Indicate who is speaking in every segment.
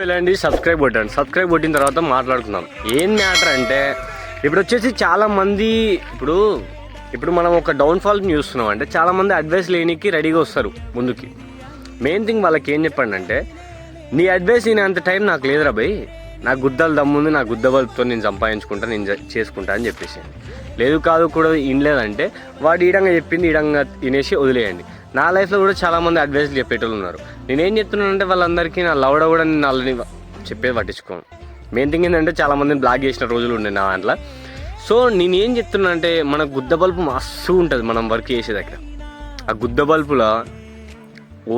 Speaker 1: వెళ్ళండి సబ్స్క్రైబ్ కొట్టిన తర్వాత మాట్లాడుకుందాం. ఏం మ్యాటర్ అంటే ఇప్పుడు వచ్చేసి చాలామంది ఇప్పుడు మనం ఒక డౌన్ఫాల్ని చూస్తున్నాం అంటే చాలామంది అడ్వైస్ లేనికి రెడీగా వస్తారు ముందుకి. మెయిన్ థింగ్ వాళ్ళకి ఏం చెప్పండి అంటే, నీ అడ్వైస్ అంత టైం నాకు లేదురా భయ్, నాకు గుద్దలు దమ్ముంది, నా గుద్ద బల్పుతో నేను సంపాదించుకుంటా, నేను చేసుకుంటా అని చెప్పేసి. లేదు కాదు కూడా ఇనలేదంటే వాడు ఈడంగా చెప్పింది ఈడంగా తినేసి వదిలేయండి. నా లైఫ్లో కూడా చాలామంది అడ్వైస్లు చెప్పేటోళ్ళు ఉన్నారు. నేనేం చెప్తున్నానంటే వాళ్ళందరికీ నా లవడ కూడా నేను వాళ్ళని చెప్పేది పట్టించుకోను. మెయిన్ థింగ్ ఏంటంటే చాలామందిని బ్లాక్ చేసిన రోజులు ఉండే నా దాంట్లో. సో నేనేం చెప్తున్నా అంటే, మన గుద్ద బల్బు మస్తు ఉంటుంది మనం వర్క్ చేసే దగ్గర. ఆ గుద్ద బల్బులో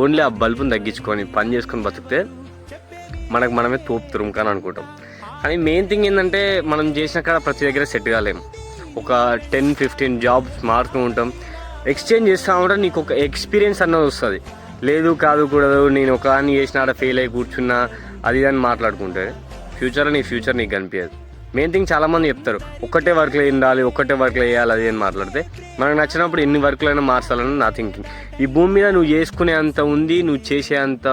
Speaker 1: ఓన్లీ ఆ బల్బుని తగ్గించుకొని పని చేసుకొని బతికితే మనమే తోపు తురుముకాని అనుకుంటాం. కానీ మెయిన్ థింగ్ ఏంటంటే, మనం చేసిన కాడ ప్రతి దగ్గర సెట్ కాలేము. ఒక 10-15 జాబ్స్ మారుతూ ఉంటాం, ఎక్స్చేంజ్ చేస్తూ ఉంటాం. నీకు ఒక ఎక్స్పీరియన్స్ అన్నది వస్తుంది. లేదు కాదు కూడదు, నేను ఒక దాన్ని చేసిన ఫెయిల్ అయ్యి కూర్చున్నా అది అని మాట్లాడుకుంటే ఫ్యూచర్లో నీ ఫ్యూచర్ నీకు కనిపించదు. మెయిన్ థింగ్ చాలామంది చెప్తారు ఒక్కటే వర్క్లో ఉండాలి, ఒక్కటే వర్క్లో వేయాలి అది అని మాట్లాడితే, మనకు నచ్చినప్పుడు ఎన్ని వర్క్లైనా మార్చాలని నా థింకింగ్. ఈ భూమి మీద నువ్వు చేసుకునే అంత ఉంది, నువ్వు చేసేంత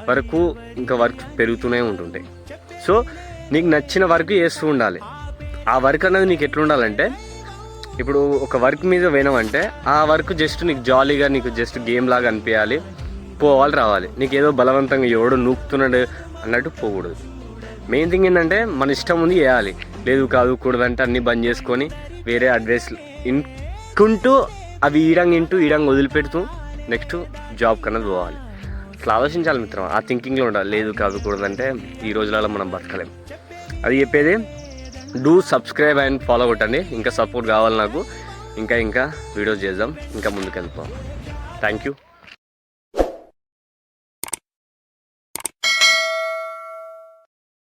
Speaker 1: వరకు ఇంకా వర్క్ పెరుగుతూనే ఉంటుంటాయి. సో నీకు నచ్చిన వర్క్ చేస్తూ ఉండాలి. ఆ వర్క్ అనేది నీకు ఎట్లుండాలంటే, ఇప్పుడు ఒక వర్క్ మీద పోయినామంటే ఆ వర్క్ జస్ట్ నీకు జాలీగా, నీకు జస్ట్ గేమ్ లాగా అనిపించాలి, పోవాలి రావాలి. నీకు ఏదో బలవంతంగా ఎవడో నూకుతున్నాడు అన్నట్టు పోకూడదు. మెయిన్ థింగ్ ఏంటంటే, మన ఇష్టం ఉంది చేయాలి, లేదు కాదు కూడదంటే అన్నీ బంద్ చేసుకొని వేరే అడ్వైస్ ఇంటూ అవి ఈడంగా వదిలిపెడుతూ నెక్స్ట్ జాబ్ కన్నది పోవాలి. అట్లా ఆలోచించాలి మిత్రం. ఆ థింకింగ్లో ఉండాలి. లేదు కాదు కూడదంటే ఈ రోజులలో మనం బతకలేం. అది చెప్పేది. డూ సబ్స్క్రైబ్ అండ్ ఫాలో కొట్టండి. ఇంకా సపోర్ట్ కావాలి నాకు. ఇంకా వీడియోస్ చేద్దాం, ఇంకా ముందుకు వెళ్తాం. Thank you.